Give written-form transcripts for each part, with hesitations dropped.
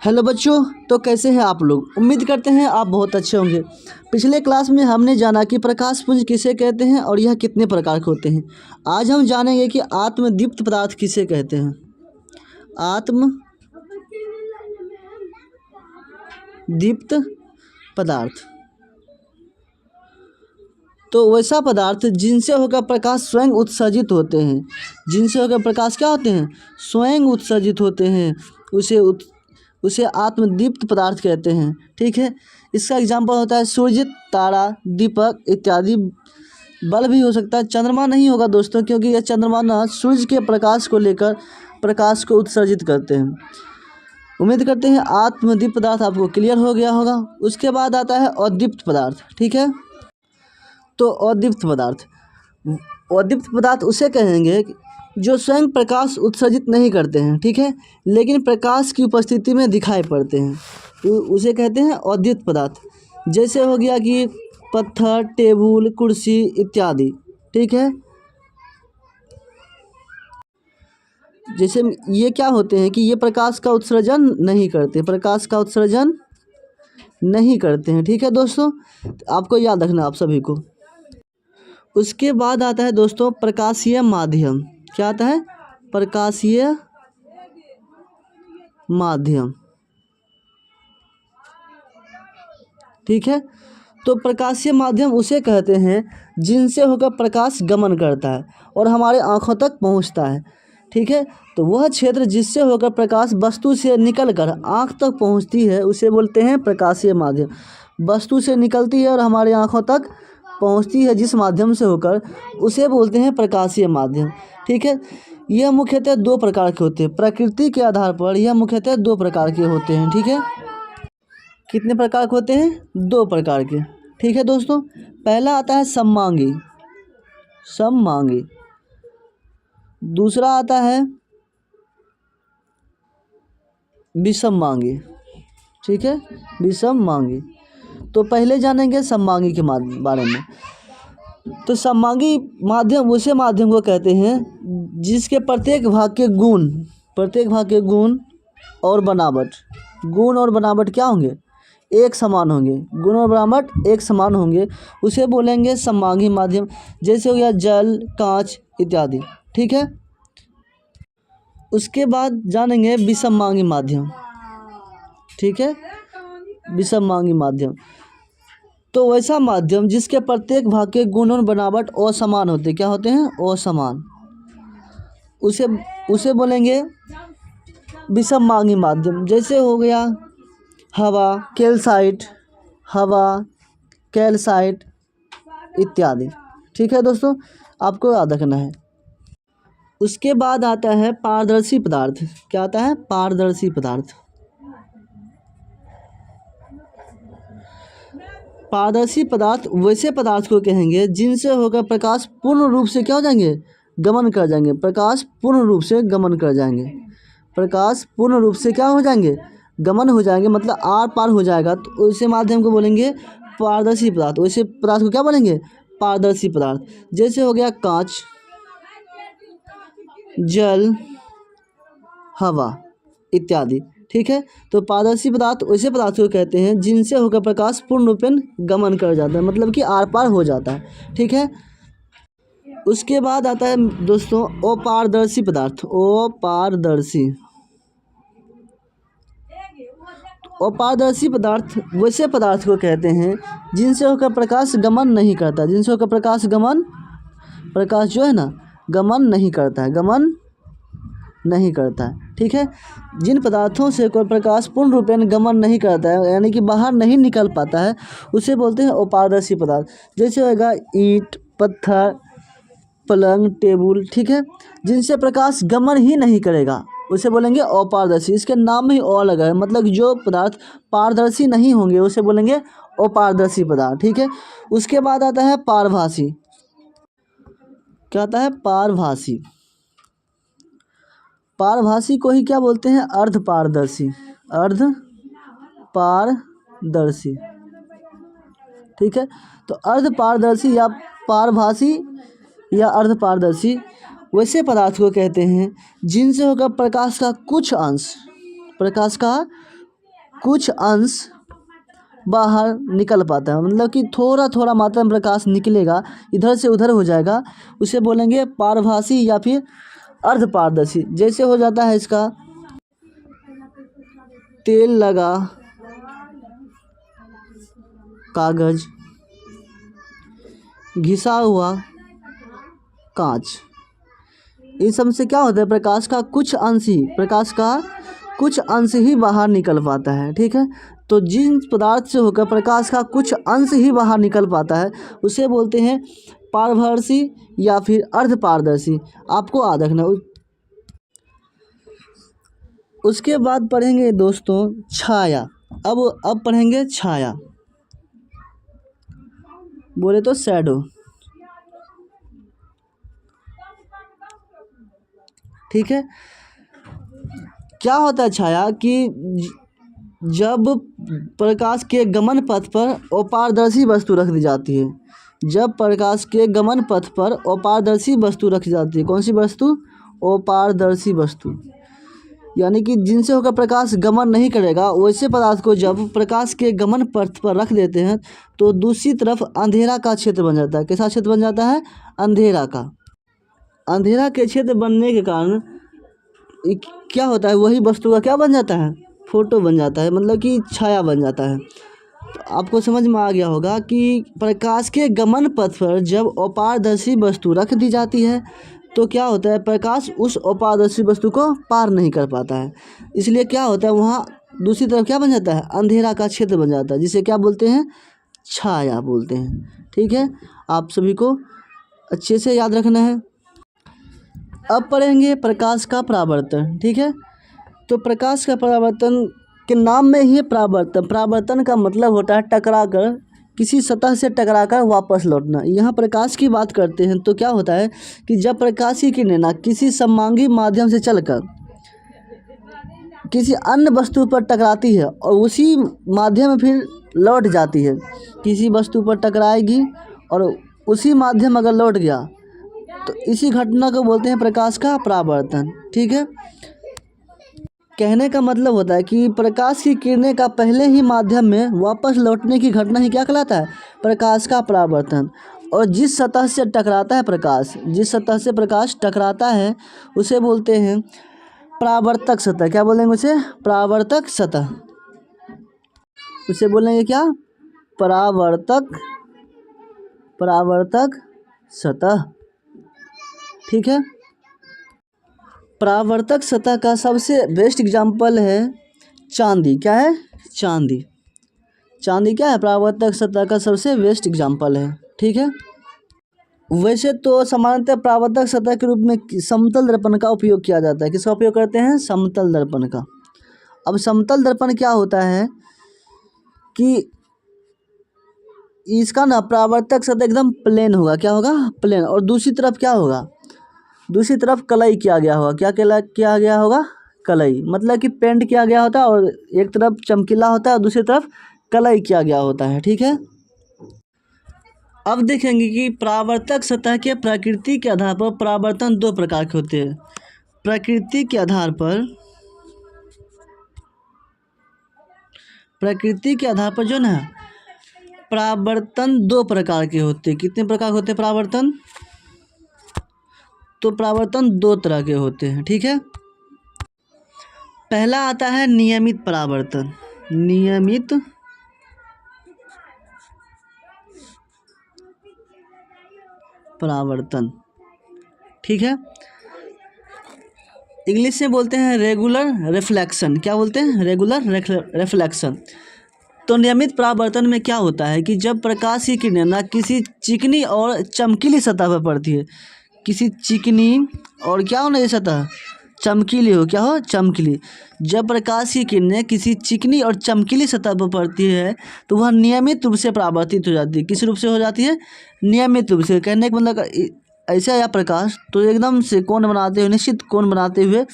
Hello बच्चों, तो कैसे हैं आप लोग। उम्मीद करते हैं आप बहुत अच्छे होंगे। पिछले क्लास में हमने जाना कि प्रकाश पुंज किसे कहते हैं और यह कितने प्रकार के होते हैं। आज हम जानेंगे कि आत्मदीप्त पदार्थ किसे कहते हैं। आत्मदीप्त पदार्थ तो वैसा पदार्थ जिनसे होकर प्रकाश स्वयं उत्सर्जित होते हैं। जिनसे होकर प्रकाश क्या होते हैं, स्वयं उत्सर्जित होते हैं, उसे आत्मदीप्त पदार्थ कहते हैं। ठीक है, इसका एग्जाम्पल होता है सूर्य, तारा, दीपक इत्यादि। बल्ब भी हो सकता है, चंद्रमा नहीं होगा दोस्तों, क्योंकि यह चंद्रमा ना सूर्य के प्रकाश को लेकर प्रकाश को उत्सर्जित करते हैं। उम्मीद करते हैं आत्मदीप्त पदार्थ आपको क्लियर हो गया होगा। उसके बाद आता है अदीप्त पदार्थ। ठीक है, तो अदीप्त पदार्थ उसे कहेंगे जो स्वयं प्रकाश उत्सर्जित नहीं करते हैं। ठीक है, लेकिन प्रकाश की उपस्थिति में दिखाई पड़ते हैं, तो उसे कहते हैं अदीप्त पदार्थ। जैसे हो गया कि पत्थर, टेबुल, कुर्सी इत्यादि। ठीक है, जैसे ये क्या होते हैं कि ये प्रकाश का उत्सर्जन नहीं करते हैं। ठीक है दोस्तों, आपको याद रखना आप सभी को। उसके बाद आता है दोस्तों प्रकाशीय माध्यम। क्या आता है, प्रकाशीय माध्यम। ठीक है, तो प्रकाशीय माध्यम उसे कहते हैं जिनसे होकर प्रकाश गमन करता है और हमारे आँखों तक पहुंचता है। ठीक है, तो वह क्षेत्र जिससे होकर प्रकाश वस्तु से निकलकर आँख तक पहुंचती है उसे बोलते हैं प्रकाशीय माध्यम। वस्तु से निकलती है और हमारे आँखों तक पहुंचती है जिस माध्यम से होकर, उसे बोलते हैं प्रकाशीय माध्यम। ठीक है, यह मुख्यतः दो प्रकार के होते हैं। प्रकृति के आधार पर यह मुख्यतः दो प्रकार के होते हैं। ठीक है, कितने प्रकार के होते हैं, दो प्रकार के। ठीक है दोस्तों, पहला आता है सममांगी, दूसरा आता है विषममांगी। ठीक है, विषममांगी। तो पहले जानेंगे सममांगी के बारे में। तो सममांगी माध्यम उसे माध्यम को कहते हैं जिसके प्रत्येक भाग के गुण और बनावट क्या होंगे, एक समान होंगे। गुण और बनावट एक समान होंगे, उसे बोलेंगे सममांगी माध्यम। जैसे हो गया जल, कांच इत्यादि। ठीक है, उसके बाद जानेंगे विषममांगी माध्यम। ठीक है, विषममांगी माध्यम तो वैसा माध्यम जिसके प्रत्येक भाग के गुण और बनावट असमान होते। क्या होते हैं, असमान। उसे बोलेंगे विषममांगी माध्यम। जैसे हो गया हवा, कैल्साइट इत्यादि। ठीक है दोस्तों, आपको याद रखना है। उसके बाद आता है पारदर्शी पदार्थ। क्या आता है, पारदर्शी पदार्थ। पारदर्शी पदार्थ वैसे पदार्थ को कहेंगे जिनसे होकर प्रकाश पूर्ण रूप से क्या हो जाएंगे, गमन कर जाएंगे। प्रकाश पूर्ण रूप से गमन हो जाएंगे, मतलब आर पार हो जाएगा, तो उसे माध्यम को बोलेंगे पारदर्शी पदार्थ। वैसे पदार्थ को क्या बोलेंगे, पारदर्शी पदार्थ। जैसे हो गया कांच, जल, हवा इत्यादि। ठीक है, तो पारदर्शी पदार्थ वैसे पदार्थ को कहते हैं जिनसे होकर प्रकाश पूर्ण रूपेण गमन कर जाता है, मतलब कि आर पार हो जाता है। ठीक है, उसके बाद आता है दोस्तों अपारदर्शी पदार्थ। अपारदर्शी पदार्थ वैसे पदार्थ को कहते हैं जिनसे होकर प्रकाश गमन नहीं करता। प्रकाश जो है ना गमन नहीं करता है। ठीक है, जिन पदार्थों से कोई प्रकाश पूर्ण रूपेण गमन नहीं करता है, यानी कि बाहर नहीं निकल पाता है, उसे बोलते हैं अपारदर्शी पदार्थ। जैसे होगा ईंट, पत्थर, पलंग, टेबुल। ठीक है, जिनसे प्रकाश गमन ही नहीं करेगा उसे बोलेंगे अपारदर्शी। इसके नाम में ही और लगा है, मतलब जो पदार्थ पारदर्शी नहीं होंगे उसे बोलेंगे अपारदर्शी पदार्थ। ठीक है, उसके बाद आता है पारभासी। क्या आता है, पारभासी को ही क्या बोलते हैं, अर्धपारदर्शी। ठीक है, तो अर्धपारदर्शी या पारभासी या अर्धपारदर्शी वैसे पदार्थ को कहते हैं जिनसे होकर प्रकाश का कुछ अंश बाहर निकल पाता है, मतलब कि थोड़ा थोड़ा मात्रा में प्रकाश निकलेगा, इधर से उधर हो जाएगा, उसे बोलेंगे पारभासी या फिर अर्धपारदर्शी। जैसे हो जाता है इसका तेल लगा कागज, घिसा हुआ कांच, इन सब से क्या होता है, प्रकाश का कुछ अंश ही बाहर निकल पाता है। ठीक है, तो जिन पदार्थ से होकर प्रकाश का कुछ अंश ही बाहर निकल पाता है उसे बोलते हैं पारदर्शी या फिर अर्धपारदर्शी। आपको याद रखना। उसके बाद पढ़ेंगे दोस्तों छाया। अब पढ़ेंगे छाया, बोले तो शैडो। ठीक है, क्या होता है छाया कि जब प्रकाश के गमन पथ पर अपारदर्शी वस्तु रख दी जाती है, जब प्रकाश के गमन पथ पर अपारदर्शी वस्तु रखी जाती है। कौन सी वस्तु? अपारदर्शी वस्तु, यानी कि जिनसे होकर प्रकाश गमन नहीं करेगा, वैसे पदार्थ को जब प्रकाश के गमन पथ पर रख देते हैं तो दूसरी तरफ अंधेरा का क्षेत्र बन जाता है। कैसा क्षेत्र बन जाता है? अंधेरा का। अंधेरा के क्षेत्र बनने के कारण क्या होता है, वही वस्तु का क्या बन जाता है? फोटो बन जाता है, मतलब कि छाया बन जाता है। तो आपको समझ में आ गया होगा कि प्रकाश के गमन पथ पर जब अपारदर्शी वस्तु रख दी जाती है तो क्या होता है, प्रकाश उस अपारदर्शी वस्तु को पार नहीं कर पाता है। इसलिए क्या होता है, वहाँ दूसरी तरफ क्या बन जाता है? अंधेरा का क्षेत्र बन जाता है, जिसे क्या बोलते हैं? छाया बोलते हैं। ठीक है, आप सभी को अच्छे से याद रखना है। अब पढ़ेंगे प्रकाश का परावर्तन। ठीक है, तो प्रकाश का परावर्तन के नाम में ही परावर्तन का मतलब होता है टकरा कर, किसी सतह से टकराकर वापस लौटना। यहाँ प्रकाश की बात करते हैं तो क्या होता है कि जब प्रकाश की किरणें किसी सममांगी माध्यम से चलकर किसी अन्य वस्तु पर टकराती है और उसी माध्यम में फिर लौट जाती है, किसी वस्तु पर टकराएगी और उसी माध्यम अगर लौट गया तो इसी घटना को बोलते हैं प्रकाश का परावर्तन। ठीक है, कहने का मतलब होता है कि प्रकाश की किरणें का पहले ही माध्यम में वापस लौटने की घटना ही क्या कहलाता है? प्रकाश का परावर्तन। और जिस सतह से टकराता है प्रकाश, जिस सतह से प्रकाश टकराता है उसे बोलते हैं परावर्तक सतह। क्या बोलेंगे उसे? परावर्तक सतह। उसे बोलेंगे क्या? परावर्तक सतह। ठीक है, परावर्तक सतह का सबसे बेस्ट एग्जाम्पल है चांदी। क्या है? चांदी। चांदी क्या है? परावर्तक सतह का सबसे बेस्ट एग्जाम्पल है। ठीक है, वैसे तो सामान्यतः परावर्तक सतह के रूप में समतल दर्पण का उपयोग किया जाता है। किसका उपयोग करते हैं? समतल दर्पण का। अब समतल दर्पण क्या होता है कि इसका ना परावर्तक सतह एकदम प्लेन होगा। क्या होगा? प्लेन। और दूसरी तरफ क्या होगा? दूसरी तरफ कलई किया गया होगा। क्या किया गया होगा? कलई, मतलब कि पेंट किया गया होता है और एक तरफ चमकीला होता है और दूसरी तरफ कलई किया गया होता है। ठीक है, अब देखेंगे कि परावर्तक सतह के प्रकृति के आधार पर परावर्तन दो प्रकार के होते हैं। प्रकृति के आधार पर जो ना परावर्तन दो प्रकार के होते हैं। कितने प्रकार के होते हैं परावर्तन? तो परावर्तन दो तरह के होते हैं। ठीक है, पहला आता है नियमित परावर्तन। नियमित परावर्तन। ठीक है, इंग्लिश में बोलते हैं रेगुलर रिफ्लेक्शन। क्या बोलते हैं? Regular reflection. तो नियमित परावर्तन में क्या होता है कि जब प्रकाश की किरणें ना किसी चिकनी और चमकीली सतह पर पड़ती है, किसी चिकनी और क्या होना ये सतह? चमकीली हो। क्या हो? चमकीली। जब प्रकाश की किरणें किसी चिकनी और चमकीली सतह पर पड़ती है तो वह नियमित रूप से परावर्तित हो जाती है। किस रूप से हो जाती है? नियमित रूप से। कहने का मतलब ऐसा या प्रकाश तो एकदम से कोण बनाते हुए, निश्चित कोण बनाते हुए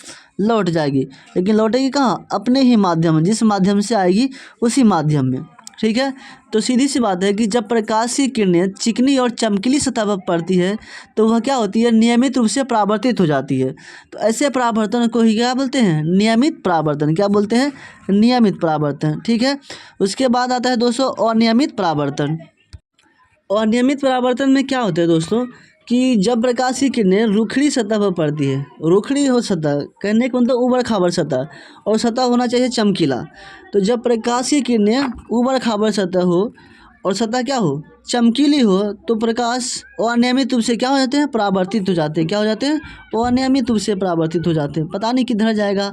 लौट जाएगी, लेकिन लौटेगी कहाँ? अपने ही माध्यम में, जिस माध्यम से आएगी उसी माध्यम में। ठीक है। तो सीधी सी बात है कि जब प्रकाश की किरणें चिकनी और चमकीली सतह पर पड़ती है तो वह क्या होती है, नियमित रूप से परावर्तित हो जाती है। तो ऐसे परावर्तन को ही क्या बोलते हैं, नियमित परावर्तन। क्या बोलते हैं, नियमित परावर्तन। ठीक है। उसके बाद आता है दोस्तों अनियमित परावर्तन। अनियमित परावर्तन में क्या होता है दोस्तों कि जब प्रकाश की किरणें रूखड़ी सतह पर पड़ती है, रूखड़ी हो सतह कहने का मतलब ऊबड़ खाबड़ सतह, और सतह होना चाहिए चमकीला। तो जब प्रकाश की किरणें ऊबड़ खाबड़ सतह हो और सतह क्या हो, चमकीली हो, तो प्रकाश अनियमित रूप से क्या हो जाते हैं, परावर्तित हो जाते हैं। क्या हो जाते हैं, वो अनियमित रूप से परावर्तित हो जाते हैं। पता नहीं किधर जाएगा।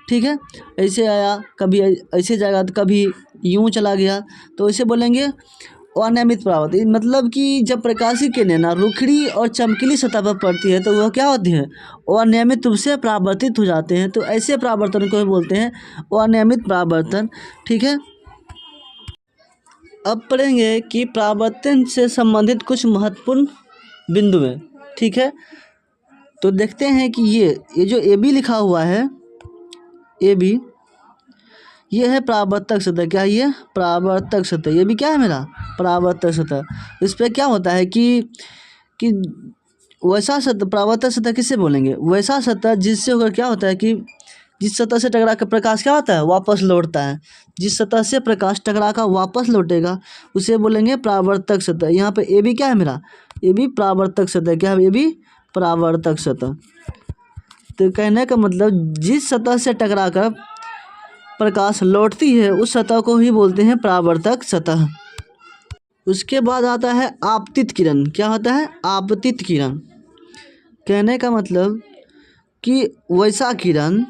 ठीक है, ऐसे आया, कभी ऐसे जाएगा, तो कभी यूँ चला गया, तो ऐसे बोलेंगे अनियमित परावर्तन। मतलब कि जब प्रकाश की किरणें ना रूखड़ी और चमकीली सतह पर पड़ती है तो वह क्या होती है, अनियमित रूप से परावर्तित हो जाते हैं। तो ऐसे परावर्तन को बोलते हैं अनियमित परावर्तन। ठीक है। अब पढ़ेंगे कि परावर्तन से संबंधित कुछ महत्वपूर्ण बिंदु हैं। ठीक है। तो देखते हैं कि ये जो ए बी लिखा हुआ है, ए बी, ये है परावर्तक सतह। क्या है ये, परावर्तक सतह। ये भी क्या है मेरा, परावर्तक सतह। इस पर क्या होता है कि वैसा सतह, परावर्तक सतह किससे बोलेंगे, वैसा सतह जिससे होकर क्या होता है कि जिस सतह से टकरा कर प्रकाश क्या होता है, वापस लौटता है। जिस सतह से प्रकाश टकरा कर वापस लौटेगा उसे बोलेंगे परावर्तक सतह। यहाँ पे ए भी क्या है मेरा, ये भी परावर्तक सतह। क्या है, ये भी परावर्तक सतह। तो कहने का मतलब जिस सतह से टकरा कर प्रकाश लौटती है उस सतह को ही बोलते हैं परावर्तक सतह। उसके बाद आता है आपतित किरण। क्या होता है, आपतित किरण। कहने का मतलब कि वैसा किरण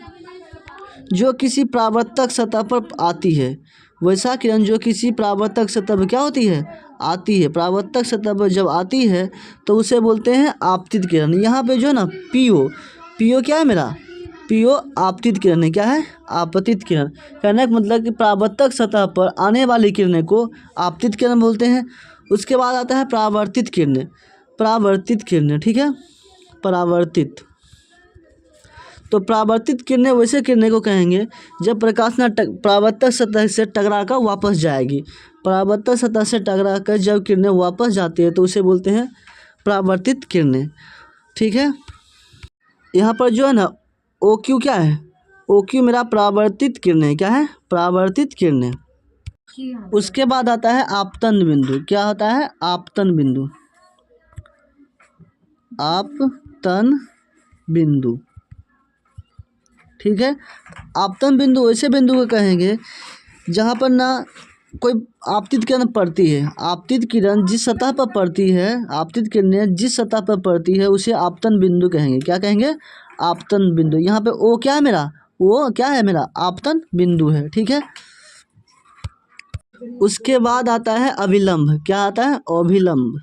जो किसी परावर्तक सतह पर आती है, वैसा किरण जो किसी परावर्तक सतह पर क्या होती है, आती है। परावर्तक सतह पर जब आती है तो उसे बोलते हैं आपतित किरण। यहाँ पे जो है ना पीओ क्या है मेरा, पीओ आपतित किरण है। क्या है, आपतित किरण। कहने का मतलब कि परावर्तक सतह पर आने वाली किरणें को आपतित किरण बोलते हैं। उसके बाद आता है परावर्तित किरणें। परावर्तित किरणें, ठीक है, परावर्तित। तो परावर्तित किरणें वैसे किरणें को कहेंगे जब प्रकाश ना परावर्तक सतह से टकरा कर वापस जाएगी। परावर्तक सतह से टकरा कर जब किरणें वापस जाती है तो उसे बोलते हैं परावर्तित किरणें। ठीक है। यहाँ पर जो है ना ओ क्यू क्या है, ओ क्यू मेरा परावर्तित किरणें। क्या है, परावर्तित किरणें। उसके बाद आता है आपतन बिंदु। क्या होता है, आपतन बिंदु। आपतन बिंदु, ठीक है। आपतन बिंदु ऐसे बिंदु को कहेंगे जहाँ पर ना कोई आपतित किरण पड़ती है। आपतित किरण जिस सतह पर पड़ती है, आपतित किरणें जिस सतह पर पड़ती है उसे आपतन बिंदु कहेंगे। क्या कहेंगे, आपतन बिंदु। यहाँ पे ओ क्या है मेरा, वो क्या है मेरा, आपतन बिंदु है। ठीक है। उसके बाद आता है अभिलंब। क्या आता है, अभिलंब।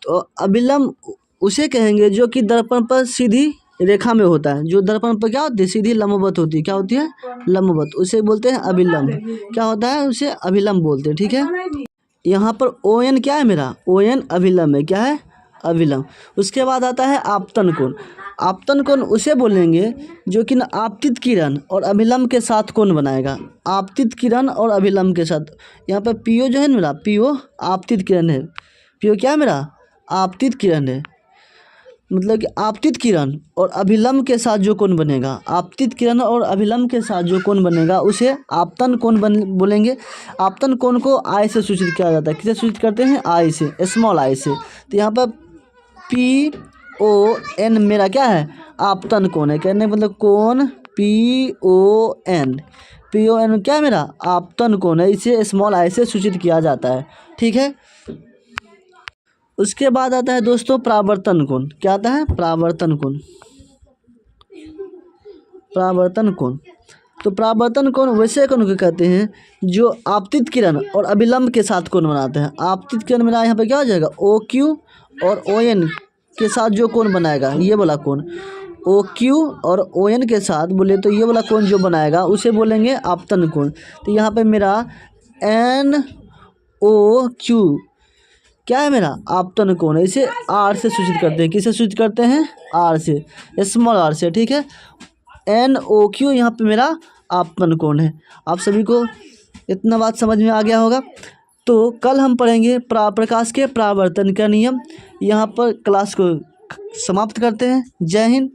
तो अभिलंब उसे कहेंगे जो कि दर्पण पर सीधी रेखा में होता है। जो दर्पण पर क्या होती है, सीधी लंबवत होती है। क्या होती है, लंबवत। उसे बोलते हैं अभिलंब। क्या होता है, उसे अभिलंब बोलते हैं। ठीक है। यहाँ पर ओ एन क्या है मेरा, ओ एन अभिलंब है। क्या है, अभिलंब। उसके बाद आता है आपतन कोण। आपतन कोण उसे बोलेंगे जो कि ना आपतित किरण और अभिलंब के साथ कोण बनाएगा। आपतित किरण और अभिलंब के साथ। यहाँ पर पीओ जो है ना मेरा, पीओ आपतित किरण है। पीओ क्या है मेरा, आपतित किरण है। मतलब कि आपतित किरण और अभिलंब के साथ जो कोण बनेगा, आपतित किरण और अभिलंब के साथ जो कोण बनेगा उसे आपतन कोण बोलेंगे। आपतन कोण को आई से सूचित किया जाता है। किससे सूचित करते हैं, आई से, स्मॉल आई से। तो यहाँ पर पी ओ एन मेरा क्या है, आपतन कोण है। कहने मतलब कोण पी ओ एन क्या है मेरा, आपतन कोण है। इसे स्मॉल आई से सूचित किया जाता है। ठीक है। उसके बाद आता है दोस्तों परावर्तन कोण। क्या आता है, परावर्तन कोण। परावर्तन कोण। तो परावर्तन कोण वैसे कोण को कहते हैं जो आपतित किरण और अभिलंब के साथ कोण बनाते हैं। आपतित किरण मेरा यहाँ पे क्या हो जाएगा, ओ क्यू और ओ एन के साथ जो कोण बनाएगा, ये वाला कोण। ओ क्यू और ओ एन के साथ बोले तो ये वाला कोण जो बनाएगा उसे बोलेंगे आपतन कोण। तो यहाँ पे मेरा एन ओ क्यू क्या है मेरा, आपतन कोण है। इसे आर से सूचित करते हैं। किससे सूचित करते हैं, आर से, स्मॉल आर से। ठीक है। एन ओ क्यू यहाँ पे मेरा आपतन कोण है। आप सभी को इतना बात समझ में आ गया होगा। तो कल हम पढ़ेंगे प्रकाश के परावर्तन का नियम। यहाँ पर क्लास को समाप्त करते हैं। जय हिंद।